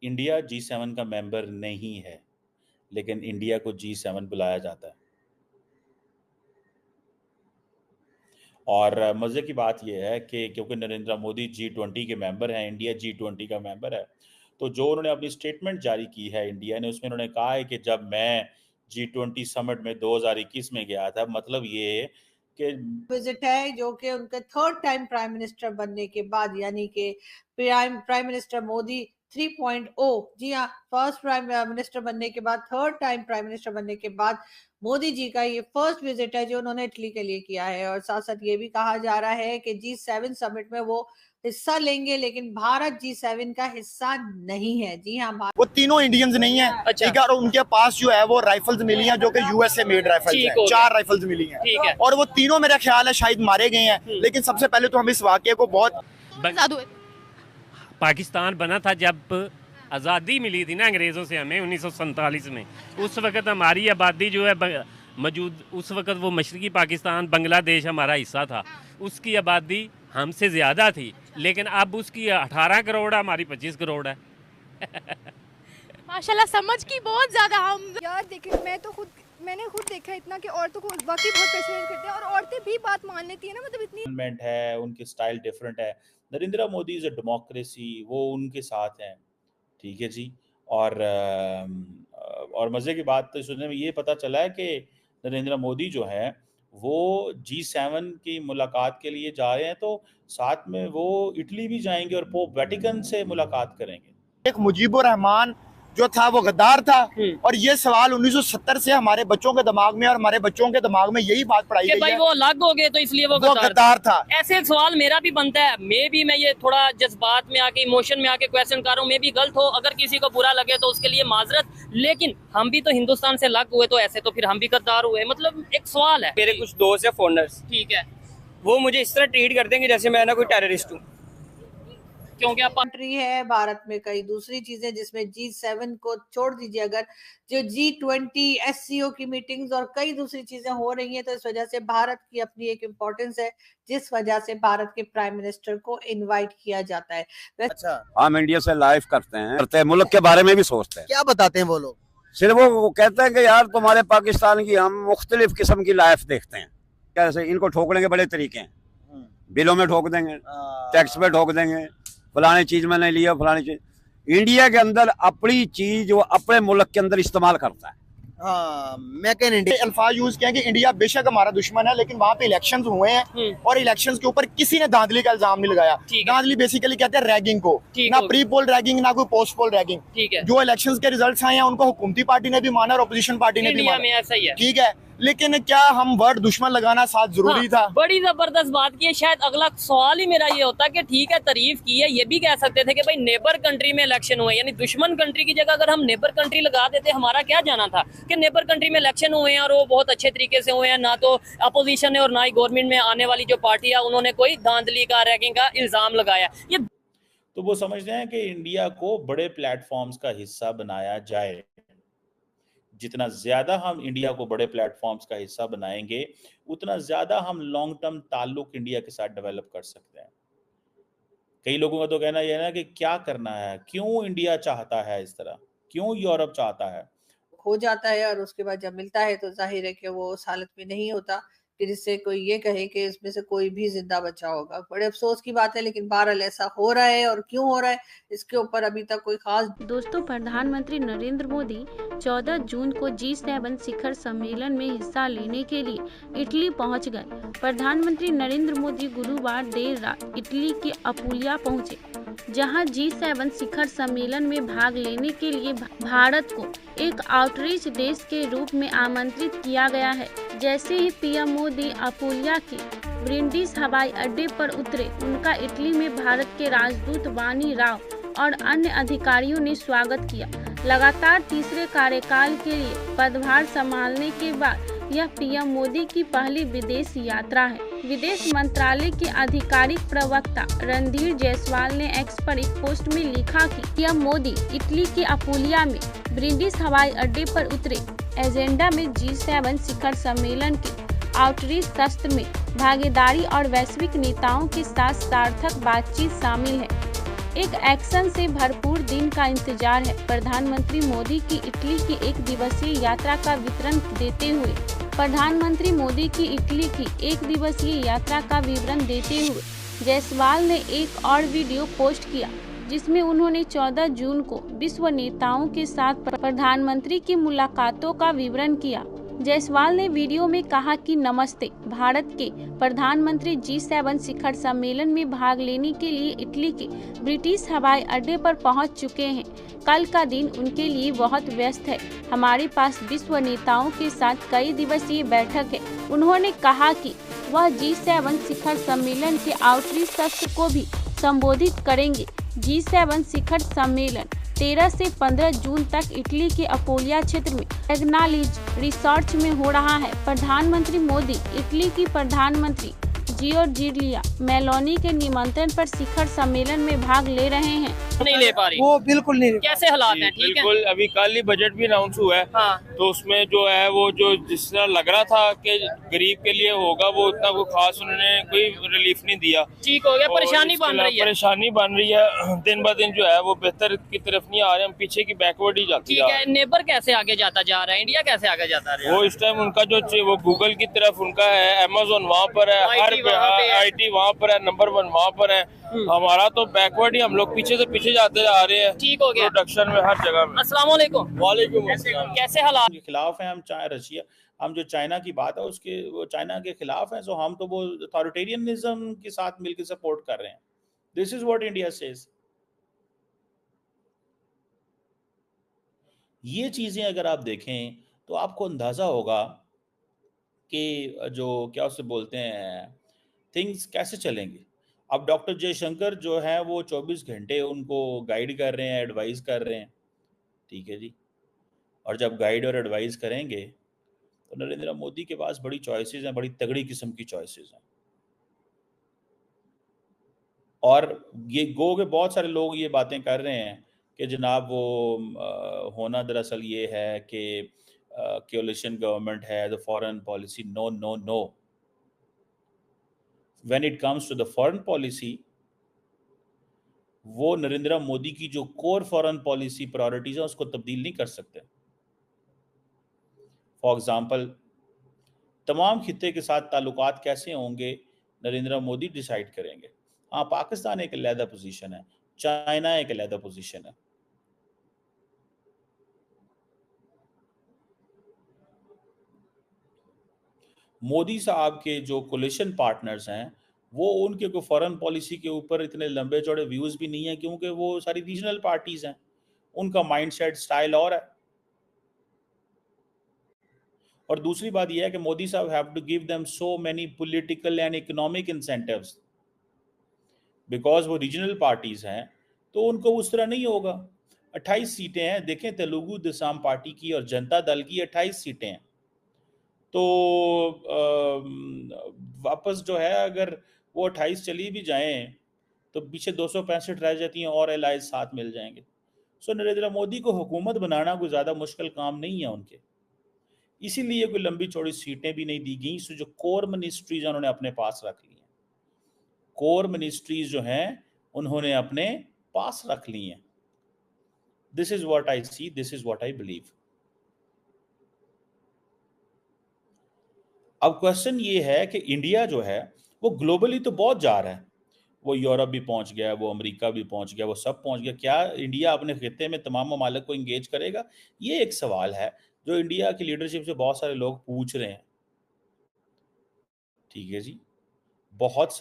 India G7 का member नहीं है, लेकिन इंडिया को G7 बुलाया जाता है। और मज़े की बात ये है कि क्योंकि नरेंद्र मोदी G20 के मेंबर हैं, इंडिया G20 का मेंबर है, तो जो उन्होंने अपनी स्टेटमेंट जारी की है इंडिया ने, उसमें उन्होंने कहा है कि जब मैं G20 समिट में 2021 में गया था, मतलब ये कि विजिट है जो कि उनके थर्ड टाइम प्राइम मिनिस्टर बनने के बाद, यानी कि प्राइम मिनिस्टर मोदी 3.0। जी हाँ, फर्स्ट प्राइम मिनिस्टर बनने के बाद, थर्ड टाइम प्राइम मिनिस्टर बनने के बाद मोदी जी का ये फर्स्ट विजिट है जो उन्होंने इटली के लिए किया है। और साथ साथ ये भी कहा जा रहा है कि G7 समिट में वो हिस्सा लेंगे, लेकिन भारत G7 का हिस्सा नहीं है। जी हाँ, वो तीनों इंडियंस नहीं है, अच्छा। ठीक है, और उनके पास जो है वो राइफल्स मिली हैं जो कि यूएसए मेड राइफल्स ठीक हैं, हो गया। 4 राइफल्स मिली हैं, ठीक है। और वो तीनों मेरा ख्याल है शायद मारे गए हैं। लेकिन सबसे पहले तो हम इस वाकये को बहुत पाकिस्तान बना था जब आज़ादी मिली थी ना अंग्रेज़ों से हमें 1947 में, उस वक़्त हमारी आबादी जो है मौजूद, उस वक़्त वो मशरक़ी पाकिस्तान बांग्लादेश हमारा हिस्सा था, उसकी आबादी हमसे ज़्यादा थी, लेकिन अब उसकी 18 करोड़ है, हमारी 25 करोड़ है। माशाल्लाह समझ की बहुत ज्यादा हम यार देखिए, मैंने खुद देखा इतना कि औरतों को वाकई बहुत प्रेशराइज करते हैं और औरतें भी बात मान लेती है ना, मतलब इतनी है, उनकी स्टाइल डिफरेंट है। Narendra Modi is a democracy, वो उनके साथ हैं, ठीक है जी। और मज़े की बात तो सुनने में ये पता चला है कि नरेंद्र मोदी जो हैं वो G7 की मुलाकात के लिए जा रहे हैं, तो साथ में वो इटली भी जाएंगे और पोप वेटिकन से मुलाकात करेंगे। एक मुजीबुर रहमान जो था वो गद्दार था, और ये सवाल 1970 से हमारे बच्चों के दिमाग में और हमारे बच्चों के दिमाग में यही बात पढ़ाई गई भाई है, वो अलग हो गए तो इसलिए वो गद्दार था। ऐसे सवाल मेरा भी बनता है, मैं ये थोड़ा जज्बात में आके, इमोशन में आके क्वेश्चन कर रहा हूँ, मैं भी गलत हो, अगर किसी को बुरा लगे तो उसके लिए माजरत, लेकिन हम भी तो हिंदुस्तान से अलग हुए, तो ऐसे तो फिर हम भी गद्दार हुए, मतलब एक सवाल है। मेरे कुछ दोस्त है फॉरेनर्स, ठीक है, वो मुझे इस तरह ट्रीट करते हैं कि जैसे मैं ना कोई टेररिस्ट हूँ, क्योंकि आप कंट्री है भारत में कई दूसरी चीजें जिसमें G7 को छोड़ दीजिए, अगर जो G20 SCO की मीटिंग्स और कई दूसरी चीजें हो रही हैं, तो इस वजह से भारत की अपनी एक इम्पोर्टेंस है, जिस वजह से भारत के प्राइम मिनिस्टर को इनवाइट किया जाता है। अच्छा, हम इंडिया से लाइव करते हैं, मुल्क के बारे में भी सोचते हैं। क्या बताते हैं वो लोग? सिर्फ वो कहते हैं कि यार तुम्हारे पाकिस्तान की हम मुख्तलिफ किस्म की लाइफ देखते हैं, कैसे इनको ठोकने के बड़े तरीके हैं, बिलों में ठोक देंगे, टैक्स पे ठोक देंगे, फलानी चीज में नहीं लिया, फलानी चीज। इंडिया के अंदर अपनी चीज वो अपने मुल्क के अंदर इस्तेमाल करता है। हाँ, मेक इन इंडिया अल्फाज यूज किया कि इंडिया बेशक हमारा दुश्मन है, लेकिन वहाँ पे इलेक्शंस हुए हैं और इलेक्शंस के ऊपर किसी ने धांधली का इल्जाम नहीं लगाया। धांधली बेसिकली कहते हैं रैगिंग को, ना प्री पोल रैगिंग ना कोई पोस्ट पोल रैगिंग। जो इलेक्शंस के रिजल्ट्स आए हैं उनको हुकूमती पार्टी ने भी माना और अपोजिशन पार्टी ने भी माना, ठीक है, लेकिन क्या हम वर्ड दुश्मन लगाना साथ जरूरी था? बड़ी जबरदस्त बात की है। शायद अगला सवाल ही मेरा ये होता कि ठीक है, तारीफ की है, ये भी कह सकते थे कि भाई नेबर कंट्री में इलेक्शन हुए, यानी दुश्मन कंट्री की जगह अगर हम नेबर कंट्री लगा देते, हमारा क्या जाना था कि नेबर कंट्री में इलेक्शन हुए हैं और वो बहुत अच्छे तरीके से हुए हैं, ना तो अपोजिशन ने और ना ही गवर्नमेंट में आने वाली जो पार्टी है उन्होंने कोई धांधली का, रैगिंग का इल्जाम लगाया। ये तो वो समझते हैं कि इंडिया को बड़े प्लेटफॉर्म्स का हिस्सा बनाया जाए। जितना ज़्यादा हम इंडिया को बड़े प्लेटफॉर्म्स का हिस्सा बनाएंगे, उतना ज़्यादा हम लॉन्ग टर्म ताल्लुक इंडिया के साथ डेवलप कर सकते हैं। कई लोगों का तो कहना यह है ना कि क्या करना है, क्यों इंडिया चाहता है इस तरह, क्यों यूरोप चाहता है। हो जाता है और उसके बाद जब मिलता है तो जाहिर है कि वो उस हालत में नहीं होता कि जिससे कोई ये कहे कि इसमें से कोई भी जिंदा बचा होगा। बड़े अफसोस की बात है, लेकिन बहरहाल ऐसा हो रहा है, और क्यों हो रहा है इसके ऊपर अभी तक कोई खास। दोस्तों, प्रधानमंत्री नरेंद्र मोदी 14 जून को G7 शिखर सम्मेलन में हिस्सा लेने के लिए इटली पहुंच गए। प्रधानमंत्री नरेंद्र मोदी गुरुवार देर रात इटली के अपुलिया पहुंचे, जहां G7 शिखर सम्मेलन में भाग लेने के लिए भारत को एक आउटरीच देश के रूप में आमंत्रित किया गया है। जैसे ही पीएम मोदी अपुलिया के ब्रिंडिस हवाई अड्डे पर उतरे, उनका इटली में भारत के राजदूत वानी राव और अन्य अधिकारियों ने स्वागत किया। लगातार तीसरे कार्यकाल के लिए पदभार संभालने के बाद यह पीएम मोदी की पहली विदेश यात्रा है। विदेश मंत्रालय के आधिकारिक प्रवक्ता रणधीर जायसवाल ने एक्स पर एक पोस्ट में लिखा कि पीएम मोदी इटली के अपुलिया में ब्रिंडिस हवाई अड्डे पर उतरे। एजेंडा में G7 शिखर सम्मेलन के आउटरीच दस्त में भागीदारी और वैश्विक नेताओं के साथ सार्थक बातचीत शामिल है। एक एक्शन से भरपूर दिन का इंतजार है। प्रधानमंत्री मोदी की इटली की 1 दिवसीय यात्रा का विवरण देते हुए जायसवाल ने एक और वीडियो पोस्ट किया जिसमें उन्होंने 14 जून को विश्व नेताओं के साथ प्रधानमंत्री की मुलाकातों का विवरण किया। जायसवाल ने वीडियो में कहा कि नमस्ते, भारत के प्रधानमंत्री G7 शिखर सम्मेलन में भाग लेने के लिए इटली के ब्रिटिश हवाई अड्डे पर पहुंच चुके हैं। कल का दिन उनके लिए बहुत व्यस्त है। हमारे पास विश्व नेताओं के साथ कई दिवसीय बैठक है। उन्होंने कहा कि वह G7 शिखर सम्मेलन के आउटरीच सत्र को भी संबोधित करेंगे। G7 शिखर सम्मेलन 13 से 15 जून तक इटली के अपोलिया क्षेत्र में एग्नालिज रिसॉर्ट में हो रहा है। प्रधानमंत्री मोदी इटली की प्रधानमंत्री जियोर्जिया मेलोनी के निमंत्रण पर शिखर सम्मेलन में भाग ले रहे हैं। नहीं ले पा रही, वो बिल्कुल नहीं। कैसे हालात हैं? ठीक है, बिल्कुल। अभी कल ही बजट भी अनाउंस हुआ है। हाँ। तो उसमें जो है वो जो जिस तरह लग रहा था कि गरीब के लिए होगा, वो उतना कोई खास उन्होंने कोई रिलीफ नहीं दिया। ठीक हो गया, और परेशानी इसके बन रही है। परेशानी बन रही है दिन ब दिन, जो है वो बेहतर की तरफ नहीं आ रहे, हम पीछे की बैकवर्ड ही जाती ठीक है, नेबर कैसे आगे जाता जा रहा है, इंडिया कैसे आगे जाता रहा है? वो इस टाइम उनका जो वो गूगल की तरफ उनका है, अमेज़न वहाँ पर है, हर IT वहाँ पर है, नंबर 1 वहाँ पर है। हमारा तो बैकवर्ड ही, हम लोग पीछे से पीछे जाते आ रहे हैं। ठीक हो गया, प्रोडक्शन में हर जगह में। अस्सलाम वालेकुम। वालेकुम अस्सलाम। कैसे हालात? के खिलाफ हैं हम, रशिया, हम जो चाइना की बात है उसके, वो चाइना के खिलाफ हैं, सो हम तो वो अथॉरिटेरियनिज्म के साथ मिलकर सपोर्ट कर रहे हैं। This is what India says. ये चीजें अगर आप देखें तो आपको अंदाजा होगा कि जो क्या उसे बोलते हैं, थिंग्स कैसे चलेंगे। अब डॉक्टर जयशंकर जो है वो 24 घंटे उनको गाइड कर रहे हैं, एडवाइस कर रहे हैं, ठीक है जी। और जब गाइड और एडवाइस करेंगे तो नरेंद्र मोदी के पास बड़ी चॉइसेस हैं, बड़ी तगड़ी किस्म की चॉइसेस हैं। और ये गो के बहुत सारे लोग ये बातें कर रहे हैं कि जनाब वो होना दरअसल ये है कि कोलिशन गवर्नमेंट है, the foreign policy. No no no, when it comes to the foreign policy, वो नरेंद्र मोदी की जो कोर फॉरेन पॉलिसी प्रायोरिटीज है उसको तब्दील नहीं कर सकते। फॉर एग्जाम्पल, तमाम खित्ते के साथ ताल्लुकात कैसे होंगे नरेंद्र मोदी डिसाइड करेंगे। हाँ, पाकिस्तान एक अलहदा पोजीशन है, चाइना एक अलहदा पोजीशन है। मोदी साहब के जो कोलिशन पार्टनर्स हैं वो उनके को फॉरेन पॉलिसी के ऊपर इतने लंबे चौड़े व्यूज भी नहीं है, क्योंकि वो सारी रीजनल पार्टीज हैं, उनका माइंडसेट स्टाइल और है। और दूसरी बात यह है कि मोदी साहब have to give them so many political and economic incentives, because वो रीजनल पार्टीज हैं, तो उनको उस तरह नहीं होगा। 28 सीटें हैं, देखें तेलुगु देशम पार्टी की और जनता दल की 28 सीटें हैं। तो वापस जो है अगर वो 28 चली भी जाएं तो पीछे 265 रह जाती हैं और एलाइज साथ मिल जाएंगे। सो नरेंद्र मोदी को हुकूमत बनाना कोई ज़्यादा मुश्किल काम नहीं है उनके, इसीलिए कोई लंबी चौड़ी सीटें भी नहीं दी गई। सो जो कोर मिनिस्ट्रीज उन्होंने अपने पास रख ली हैं, कोर मिनिस्ट्रीज जो हैं उन्होंने अपने पास रख ली हैं। This is what I see, this is what I believe. अब क्वेश्चन ये है कि इंडिया जो है वो ग्लोबली तो बहुत जा रहा है, वो यूरोप भी पहुंच गया, वो अमेरिका भी पहुंच गया, वो सब पहुंच गया। क्या इंडिया अपने खित्ते में तमाम ममालिक को इंगेज करेगा? ये एक सवाल है जो इंडिया की लीडरशिप से बहुत सारे लोग पूछ रहे हैं, ठीक है जी। बहुत